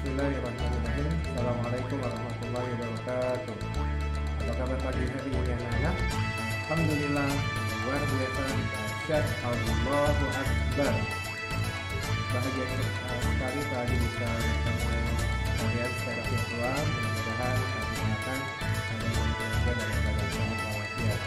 Bismillahirrahmanirrahim. Assalamualaikum warahmatullahi wabarakatuh. Apa kabar pagi hari ini anak-anak? Alhamdulillah, luar biasa, dahsyat, Allahu Akbar. Bahagia sekali tadi bisa bertemu kalian secara virtual. Mudah-mudahan kami akan keluarga dalam keadaan sehat walafiat.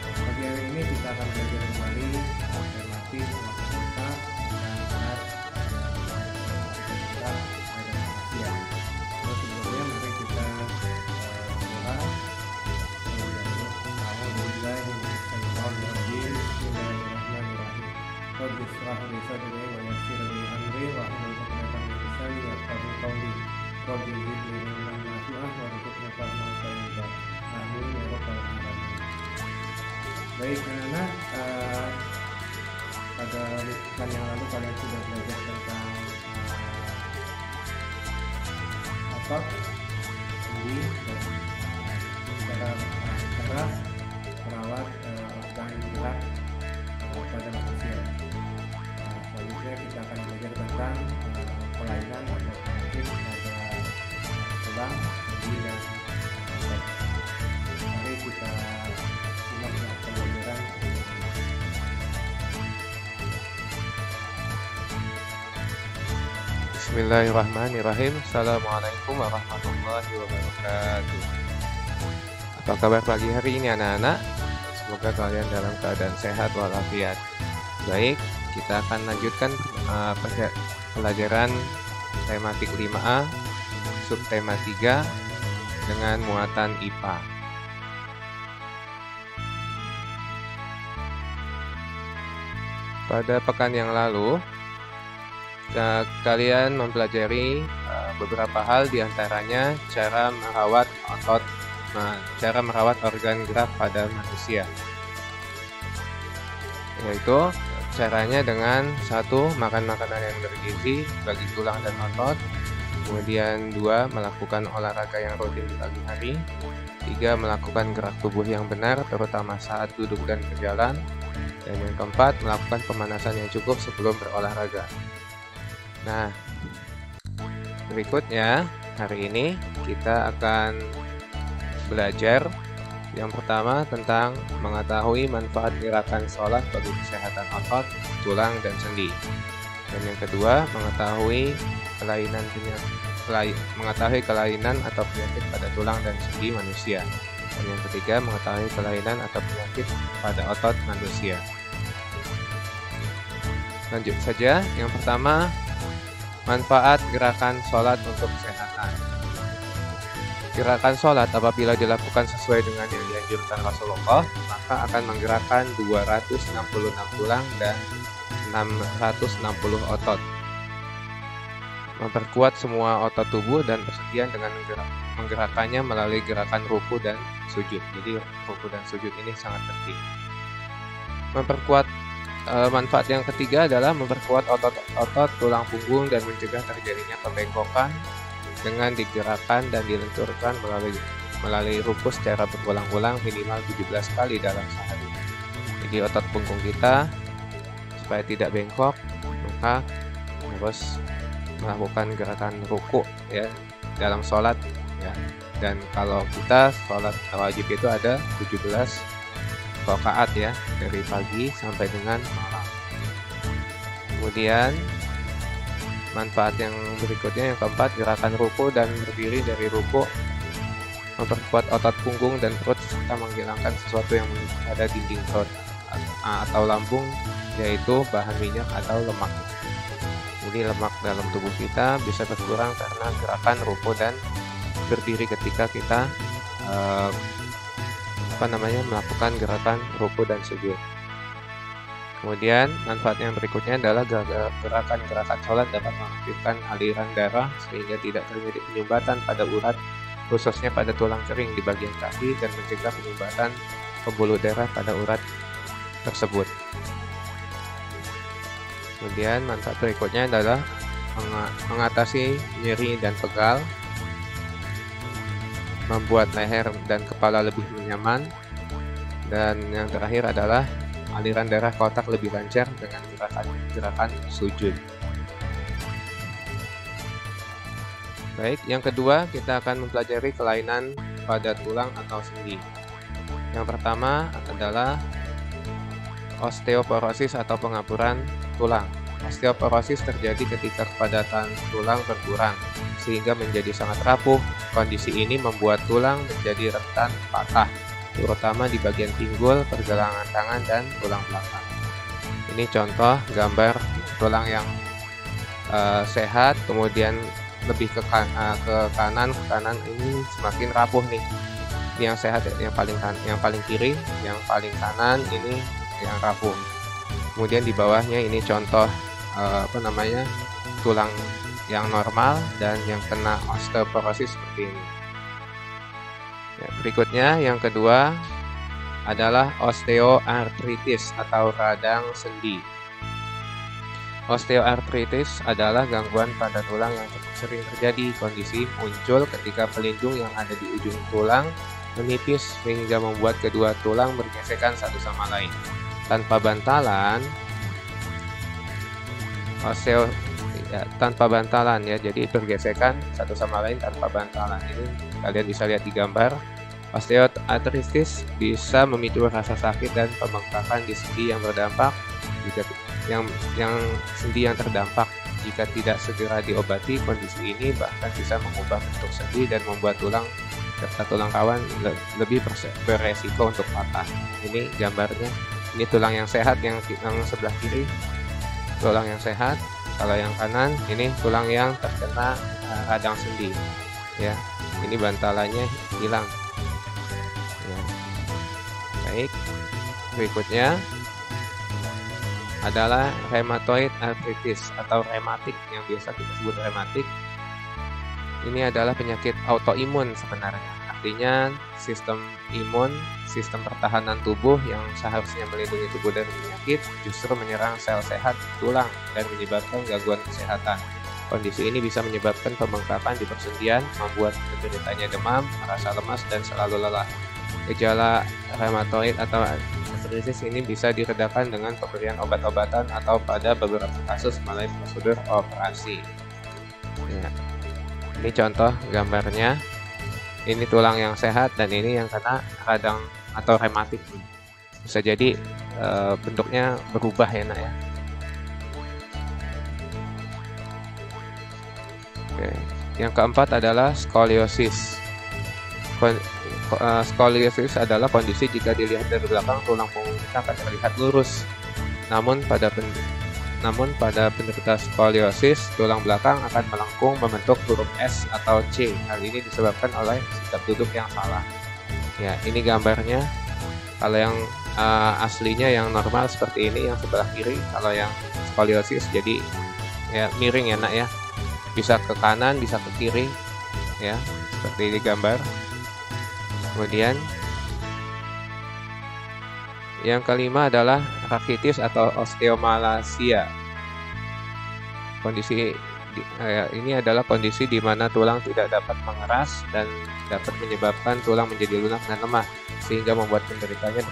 Pagi hari ini kita akan belajar kembali matematik matematika sebelumnya mari kita doa. Bismillahirrahmanirrahim. Rabbi shrah li sadri wa yassir li amri wahlul 'uqdatam min lisani yafqahu qawli. Rabbi zidni ilman nafi'an warzuqni fahman thayyiban. Amin ya rabbal alamin. Baik anak-anak, pada pekan yang lalu kalian sudah belajar tentang otot, sendi, dan cara merawat organ gerak pada manusia. Selanjutnya kita akan belajar tentang kelainan atau penyakit pada tulang, sendi, dan otot. Mari kita simak pembelajaran. Bismillahirrahmanirrahim. Assalamualaikum warahmatullahi wabarakatuh. Apa kabar pagi hari ini anak-anak? Semoga kalian dalam keadaan sehat walafiat. Baik, kita akan lanjutkan pelajaran tematik 5A, subtema 3 dengan muatan IPA. Pada pekan yang lalu kalian mempelajari beberapa hal, diantaranya cara merawat otot, cara merawat organ gerak pada manusia, yaitu caranya dengan 1. Makan makanan yang bergizi bagi tulang dan otot, kemudian 2. Melakukan olahraga yang rutin di pagi hari, 3. Melakukan gerak tubuh yang benar terutama saat duduk dan berjalan, dan yang keempat, melakukan pemanasan yang cukup sebelum berolahraga. Nah, berikutnya hari ini kita akan belajar yang pertama tentang mengetahui manfaat gerakan sholat bagi kesehatan otot, tulang, dan sendi. Dan yang kedua, mengetahui kelainan atau penyakit pada tulang dan sendi manusia. Dan yang ketiga, mengetahui kelainan atau penyakit pada otot manusia. Lanjut saja, yang pertama, manfaat gerakan sholat untuk kesehatan. Gerakan sholat apabila dilakukan sesuai dengan yang dianjurkan Rasulullah, maka akan menggerakkan 266 tulang dan 660 otot. Memperkuat semua otot tubuh dan persendian dengan menggerakkannya melalui gerakan ruku dan sujud. Jadi ruku dan sujud ini sangat penting. Manfaat yang ketiga adalah memperkuat otot tulang punggung dan mencegah terjadinya pembengkokan dengan digerakkan dan dilenturkan melalui ruku secara berulang-ulang minimal 17 kali dalam sehari. Jadi otot punggung kita supaya tidak bengkok, maka harus melakukan gerakan ruku ya dalam sholat ya. Dan kalau kita sholat wajib itu ada 17 rakaat ya, dari pagi sampai dengan malam. Kemudian manfaat yang berikutnya, yang keempat, gerakan ruku dan berdiri dari ruku memperkuat otot punggung dan perut serta menghilangkan sesuatu yang ada di dinding perut atau lambung, yaitu bahan minyak atau lemak. Jadi lemak dalam tubuh kita bisa berkurang karena gerakan ruku dan berdiri ketika kita melakukan gerakan ruku dan sujud. Kemudian manfaat yang berikutnya adalah gerakan sholat dapat mengaktifkan aliran darah sehingga tidak terjadi penyumbatan pada urat, khususnya pada tulang kering di bagian kaki, dan mencegah penyumbatan pembuluh darah pada urat tersebut. Kemudian manfaat berikutnya adalah mengatasi nyeri dan pegal, membuat leher dan kepala lebih nyaman, dan yang terakhir adalah aliran darah ke otak lebih lancar dengan gerakan sujud. Baik, yang kedua kita akan mempelajari kelainan pada tulang atau sendi. Yang pertama adalah osteoporosis atau pengapuran tulang. Osteoporosis terjadi ketika kepadatan tulang berkurang, sehingga menjadi sangat rapuh. Kondisi ini membuat tulang menjadi rentan patah, terutama di bagian pinggul, pergelangan tangan, dan tulang belakang. Ini contoh gambar tulang yang sehat, kemudian lebih ke kanan ini semakin rapuh nih. Ini yang sehat, yang paling kiri, yang paling kanan ini yang rapuh. Kemudian di bawahnya ini contoh tulang yang normal dan yang kena osteoporosis seperti ini. Ya, berikutnya yang kedua adalah osteoartritis atau radang sendi. Osteoartritis adalah gangguan pada tulang yang cukup sering terjadi. Kondisi muncul ketika pelindung yang ada di ujung tulang menipis sehingga membuat kedua tulang bergesekan satu sama lain. Tanpa bantalan, jadi bergesekan satu sama lain tanpa bantalan. Ini kalian bisa lihat di gambar. Osteoartritis bisa memicu rasa sakit dan pembengkakan di sendi yang berdampak yang sendi yang terdampak. Jika tidak segera diobati, kondisi ini bahkan bisa mengubah bentuk sendi dan membuat tulang serta tulang rawan lebih beresiko untuk patah. Ini gambarnya. Ini tulang yang sehat, yang sebelah kiri tulang yang sehat. Kalau yang kanan ini tulang yang terkena radang sendi. Ya, ini bantalannya hilang. Ya. Baik. Berikutnya adalah rheumatoid arthritis atau rematik, yang biasa kita sebut rematik. Ini adalah penyakit autoimun sebenarnya. Artinya sistem imun, sistem pertahanan tubuh yang seharusnya melindungi tubuh dari penyakit justru menyerang sel sehat tulang dan menyebabkan gangguan kesehatan. Kondisi ini bisa menyebabkan pembengkakan di persendian, membuat penderitanya demam, merasa lemas, dan selalu lelah. Gejala rheumatoid atau artritis ini bisa diredakan dengan pemberian obat-obatan atau pada beberapa kasus melalui prosedur operasi. Ya. Ini contoh gambarnya. Ini tulang yang sehat dan ini yang kena radang atau rematik. Bisa jadi bentuknya berubah ya nak ya. Oke. Yang keempat adalah skoliosis. Skoliosis adalah kondisi jika dilihat dari belakang tulang punggung kita akan terlihat lurus. Namun pada penderita skoliosis, tulang belakang akan melengkung membentuk huruf S atau C. Hal ini disebabkan oleh sikap duduk yang salah. Ya, ini gambarnya. Kalau yang aslinya yang normal seperti ini, yang sebelah kiri. Kalau yang skoliosis jadi ya miring ya nak ya. Bisa ke kanan, bisa ke kiri. Ya, seperti ini gambar. Kemudian yang kelima adalah rakitis atau osteomalacia. Kondisi ini adalah kondisi di mana tulang tidak dapat mengeras dan dapat menyebabkan tulang menjadi lunak dan lemah, sehingga membuat penderitanya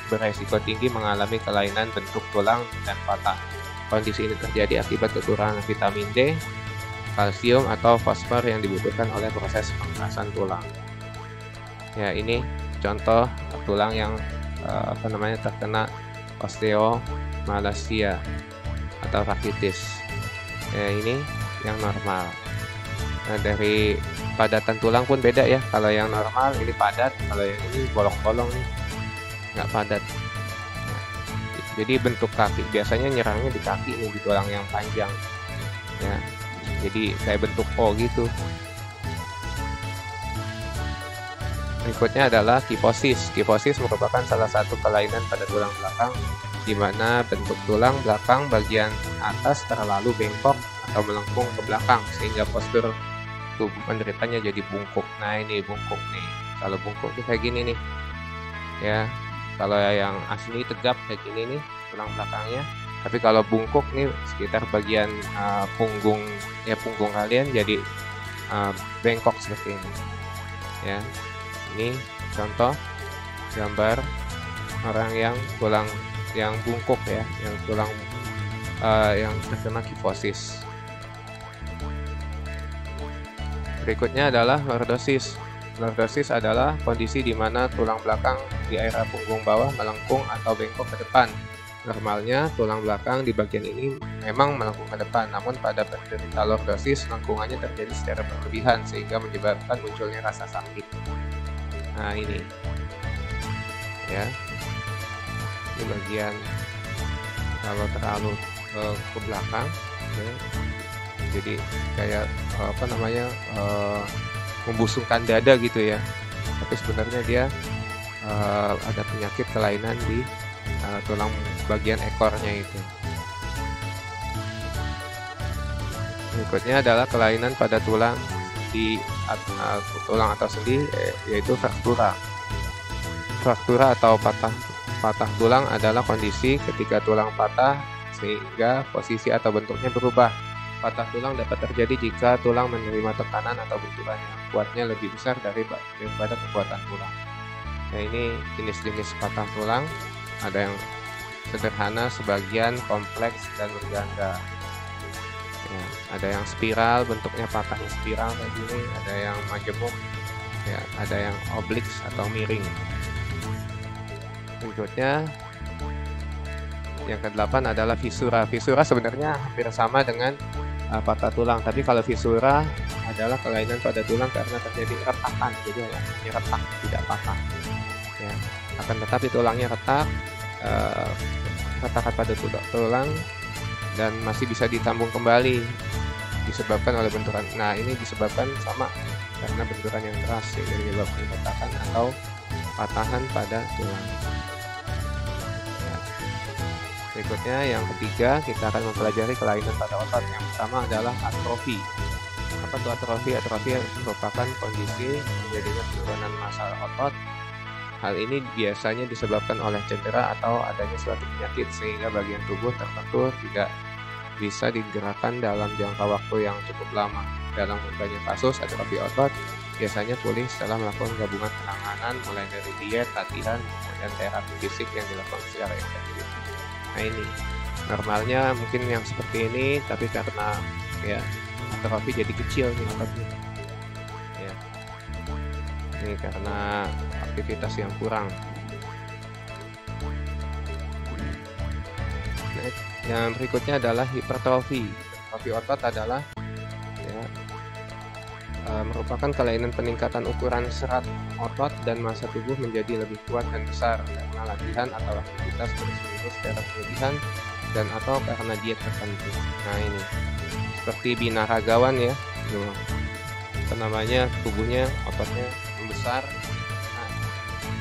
beresiko tinggi mengalami kelainan bentuk tulang dan patah. Kondisi ini terjadi akibat kekurangan vitamin D, kalsium, atau fosfor yang dibutuhkan oleh proses pengerasan tulang. Ya, ini contoh tulang yang terkena osteomalacia atau rakitis. Ya, ini yang normal. Nah, dari padatan tulang pun beda ya. Kalau yang normal ini padat, kalau yang ini bolong-bolong nih, nggak padat. Nah, jadi bentuk kaki biasanya nyerangnya di kaki nih, di tulang yang panjang. Ya, jadi kayak bentuk O gitu. Berikutnya adalah kifosis. Kifosis merupakan salah satu kelainan pada tulang belakang, di mana bentuk tulang belakang bagian atas terlalu bengkok atau melengkung ke belakang, sehingga postur tubuh penderitanya jadi bungkuk. Nah, ini bungkuk nih. Kalau bungkuk tuh kayak gini nih. Ya, kalau yang asli tegap kayak gini nih tulang belakangnya. Tapi kalau bungkuk nih sekitar bagian punggung kalian jadi bengkok seperti ini. Ya. Ini contoh gambar orang yang tulang yang bungkuk ya, yang tulang yang terkena kifosis. Berikutnya adalah lordosis. Lordosis adalah kondisi di mana tulang belakang di area punggung bawah melengkung atau bengkok ke depan. Normalnya tulang belakang di bagian ini memang melengkung ke depan, namun pada penderita lordosis lengkungannya terjadi secara berlebihan sehingga menyebabkan munculnya rasa sakit. Nah ini, ya, ini bagian kalau terlalu ke belakang, ya, jadi kayak membusungkan dada gitu ya. Tapi sebenarnya dia ada penyakit kelainan di tulang bagian ekornya itu. Berikutnya adalah kelainan pada tulang di tulang atau sendi, yaitu fraktura. Fraktura atau patah tulang adalah kondisi ketika tulang patah sehingga posisi atau bentuknya berubah. Patah tulang dapat terjadi jika tulang menerima tekanan atau benturan yang kuatnya lebih besar daripada kekuatan tulang. Nah ini jenis-jenis patah tulang, ada yang sederhana, sebagian kompleks dan berganda. Ya, ada yang spiral, bentuknya patahnya spiral kayak gini, ada yang majemuk, ya, ada yang obliks atau miring. Berikutnya yang ke-8 adalah fisura. Fisura sebenarnya hampir sama dengan patah tulang, tapi kalau fisura adalah kelainan pada tulang karena terjadi retakan, jadi hanya retak, tidak patah. Ya, akan tetapi tulangnya retak, retakan pada tulang dan masih bisa ditambung kembali disebabkan oleh benturan. Nah ini disebabkan sama karena benturan yang keras sehingga menyebabkan retakan atau patahan pada tulang. Berikutnya yang ketiga, kita akan mempelajari kelainan pada otot. Yang pertama adalah atrofi. Apa itu atrofi? Atrofi merupakan kondisi terjadinya penurunan massa otot. Hal ini biasanya disebabkan oleh cedera atau adanya suatu penyakit sehingga bagian tubuh tertentu tidak bisa digerakkan dalam jangka waktu yang cukup lama. Dalam banyak kasus, atrofi otot biasanya pulih setelah melakukan gabungan penanganan mulai dari diet, latihan, dan terapi fisik yang dilakukan secara intensif. Nah ini normalnya mungkin yang seperti ini, tapi karena ya atrofi jadi kecil nih ototnya. Ya. Ini karena aktivitas yang kurang. Nah, yang berikutnya adalah hipertrofi. Hipertrofi otot adalah merupakan kelainan peningkatan ukuran serat otot dan massa tubuh menjadi lebih kuat dan besar karena latihan atau aktivitas terus-menerus secara berlebihan dan atau karena diet tertentu. Nah ini seperti binaragawan ya, tubuhnya ototnya membesar.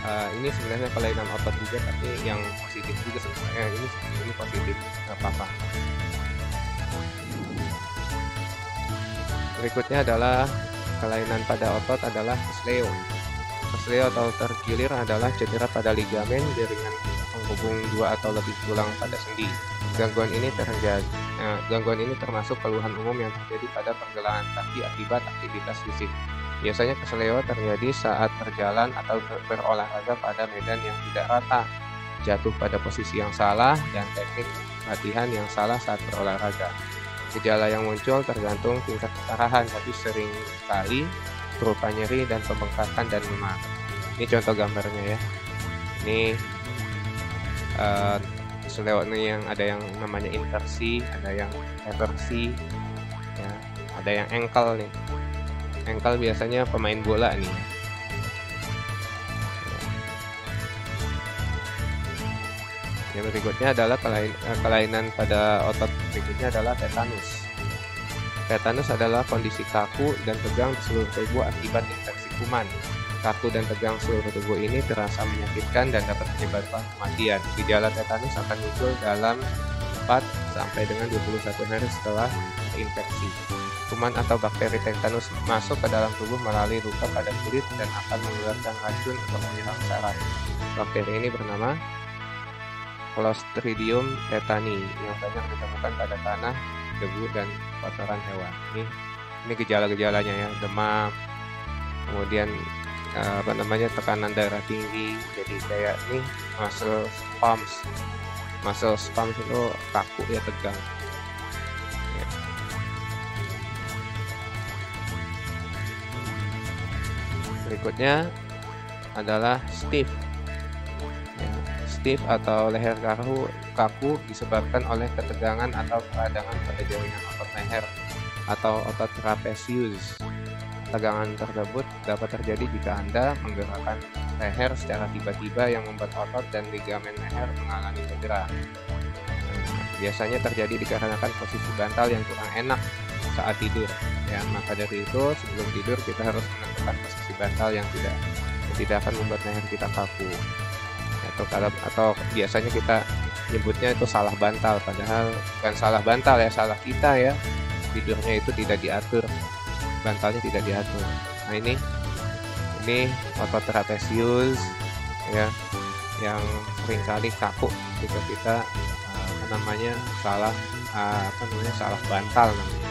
Nah, ini sebenarnya kelainan otot juga, tapi yang positif juga sebenarnya. Ini positif, nggak apa-apa. Berikutnya adalah kelainan pada otot adalah kesleo. Kesleo atau terkilir adalah cedera pada ligamen jaringan penghubung dua atau lebih tulang pada sendi. Gangguan ini termasuk keluhan umum yang terjadi pada pergelangan kaki akibat aktivitas fisik. Biasanya kesleo terjadi saat berjalan atau berolahraga pada medan yang tidak rata, jatuh pada posisi yang salah, dan teknik latihan yang salah saat berolahraga. Gejala yang muncul tergantung tingkat keparahan, tapi sering kali berupa nyeri dan pembengkakan dan memar. Ini contoh gambarnya ya. Ini kesleo ini yang ada yang namanya inversi, ada yang reversi, ya, ada yang ankle nih. Ankle biasanya pemain bola nih. Yang berikutnya adalah kelainan pada otot. Berikutnya adalah tetanus. Tetanus adalah kondisi kaku dan tegang di seluruh tubuh akibat infeksi kuman. Kaku dan tegang seluruh tubuh ini terasa menyakitkan dan dapat menyebabkan kematian. Gejala tetanus akan muncul dalam 4 sampai dengan 21 hari setelah infeksi. Kuman atau bakteri tetanus masuk ke dalam tubuh melalui luka pada kulit dan akan mengeluarkan racun atau menyerang saraf. Bakteri ini bernama Clostridium tetani yang banyak ditemukan pada tanah, debu, dan kotoran hewan. Ini gejala-gejalanya ya, demam, kemudian tekanan darah tinggi, jadi kayak nih muscle spasms itu kaku ya, tegang. Ya. Berikutnya adalah stiff. Ya, stiff atau leher kaku disebabkan oleh ketegangan atau peradangan pada jaringan otot leher atau otot trapezius. Tegangan tersebut dapat terjadi jika Anda menggerakkan leher secara tiba-tiba yang membuat otot dan ligamen leher mengalami cedera. Biasanya terjadi dikarenakan posisi bantal yang kurang enak saat tidur. Ya, maka dari itu sebelum tidur kita harus menentukan posisi bantal yang tidak akan membuat leher kita kaku. Atau biasanya kita nyebutnya itu salah bantal, padahal bukan salah bantal ya, salah kita ya. Tidurnya itu tidak diatur, bantalnya tidak diatur. Nah ini otot trapezius ya, yang seringkali kaku jika kita salah salah bantal namanya.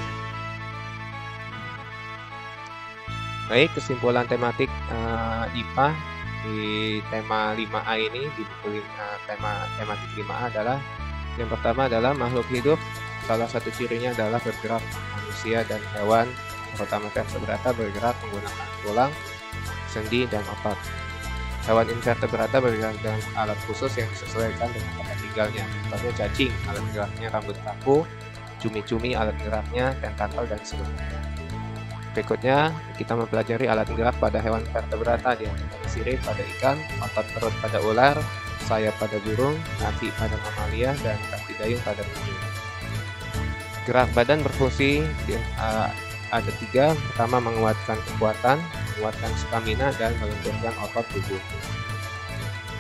Baik, kesimpulan tematik IPA di tema 5A ini, di buku tematik 5A adalah yang pertama adalah makhluk hidup salah satu cirinya adalah bergerak. Manusia dan hewan terutama vertebrata bergerak menggunakan tulang, sendi, dan otot. Hewan invertebrata bergerak dengan alat khusus yang disesuaikan dengan tempat tinggalnya. Contohnya cacing, alat geraknya rambut kaku, cumi-cumi alat geraknya tentakel dan sebagainya. Berikutnya kita mempelajari alat gerak pada hewan vertebrata, diantaranya sirip pada ikan, otot perut pada ular, sayap pada burung, kaki pada mamalia, dan kaki dayung pada penyu. Gerak badan berfungsi ada 3. Pertama, menguatkan kekuatan, menguatkan stamina, dan melenturkan otot tubuh.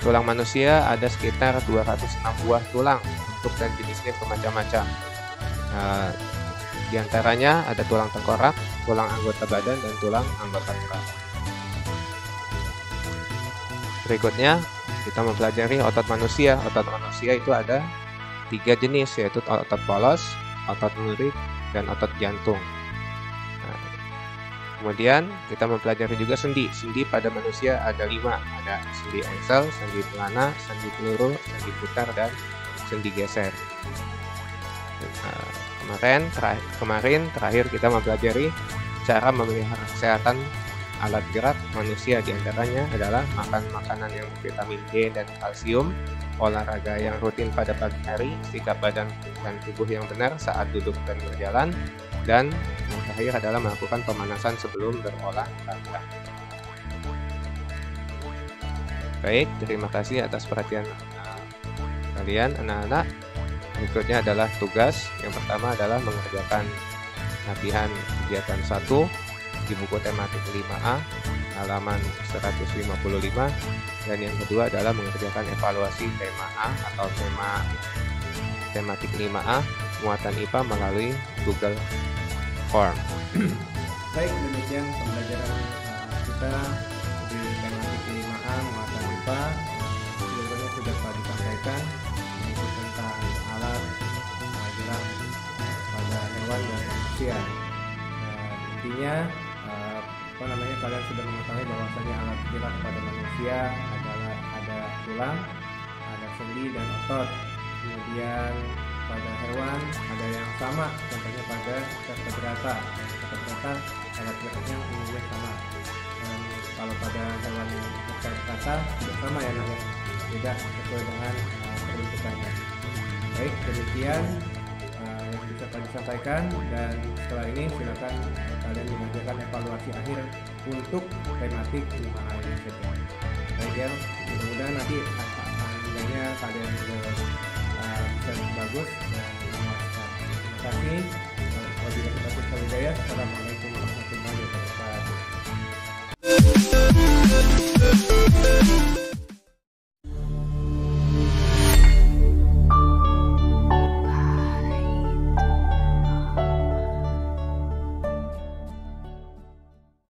Tulang manusia ada sekitar 206 buah tulang, bentuk dan jenisnya bermacam-macam. Di antaranya ada tulang tengkorak, tulang anggota badan, dan tulang anggota gerak. Berikutnya kita mempelajari otot manusia. Otot manusia itu ada 3 jenis, yaitu otot polos, otot lurik, dan otot jantung. Kemudian kita mempelajari juga sendi. Sendi pada manusia ada 5. Ada sendi engsel, sendi pelana, sendi peluru, sendi putar, dan sendi geser. Kemarin terakhir kita mempelajari cara memelihara kesehatan alat gerak manusia. Di antaranya adalah makan makanan yang vitamin D dan kalsium, olahraga yang rutin pada pagi hari, sikap badan dan tubuh yang benar saat duduk dan berjalan, dan yang terakhir adalah melakukan pemanasan sebelum berolahraga. Baik, terima kasih atas perhatian kalian anak-anak. Berikutnya adalah tugas. Yang pertama adalah mengerjakan latihan kegiatan 1 di buku tematik 5A halaman 155, dan yang kedua adalah mengerjakan evaluasi tema A atau tematik 5A muatan IPA melalui Google Form. Baik, demikian pembelajaran kita di tematik 5A muatan IPA. Seluruhnya sudah disampaikan, yaitu tentang alat gerak pada hewan dan manusia. Intinya kalian sudah mengetahui bahwasanya alat gerak pada manusia adalah ada tulang, ada sendi dan otot. Kemudian pada hewan ada yang sama, contohnya pada vertebrata. Vertebrata alat geraknya umumnya sama. Dan kalau pada hewan vertebrata tidak sama ya, beda sesuai dengan peruntukannya. Baik, demikian yang bisa kami sampaikan, dan setelah ini silakan kalian mengerjakan evaluasi akhir untuk tematik 5A ini saja. Baik ya, mudah-mudahan nanti nilainya kalian bisa bagus dan memuaskan. Terima kasih. Wabillahi taufiq wal hidayah. Assalamualaikum.